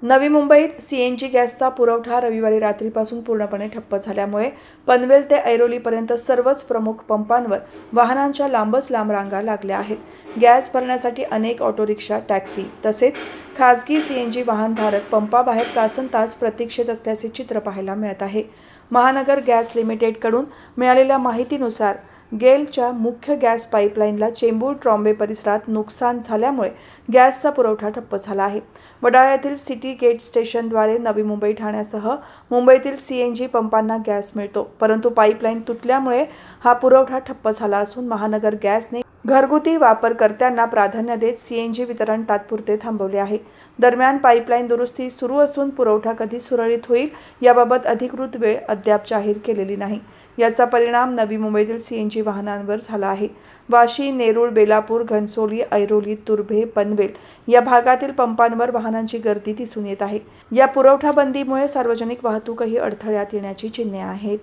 नवी मुंबईत सीएनजी गॅसचा पुरवठा रविवारी रात्रीपासून पूर्णपणे ठप्प झाल्यामुळे पनवेल ते ऐरोलीपर्यंत सर्वच प्रमुख पंपांवर वाहनांच्या लांबच लांब रांगा लागल्या आहेत. गॅस भरण्यासाठी अनेक ऑटो रिक्षा, टॅक्सी तसेच खासगी सीएनजी वाहनधारक पंपाबाहेर तासनतास प्रतीक्षेत असल्याचे चित्र पाहायला मिळत आहे. महानगर गॅस लिमिटेडकडून मिळालेल्या माहितीनुसार गेलच्या मुख्य गॅस पाईपलाईनला चेंबूर ट्रॉम्बे परिसरात नुकसान झाल्यामुळे गॅसचा पुरवठा ठप्प झाला आहे. वडाळा येथील सिटी गेट स्टेशनद्वारे नवी मुंबई ठाण्यासह मुंबईतील सीएनजी पंपांना गॅस मिळतो, परंतु पाईपलाईन तुटल्यामुळे हा पुरवठा ठप्प झाला असून महानगर गॅसने घरगुती वापरकर्त्यांना प्राधान्य देत सीएनजी वितरण तात्पुरते थांबवले आहे. दरम्यान पाईपलाईन दुरुस्ती सुरू असून पुरवठा कधी सुरळीत होईल याबाबत अधिकृत वेळ अद्याप जाहीर केलेली नाही. याचा परिणाम नवी मुंबईतील सीएनजी वाहनांवर झाला आहे. वाशी, नेरूळ, बेलापूर, घणसोली, ऐरोली, तुर्भे, पनवेल या भागातील पंपांवर वाहनांची गर्दी दिसून येत आहे. या पुरवठा बंदीमुळे सार्वजनिक वाहतूकही अडथळ्यात येण्याची चिन्हे आहेत.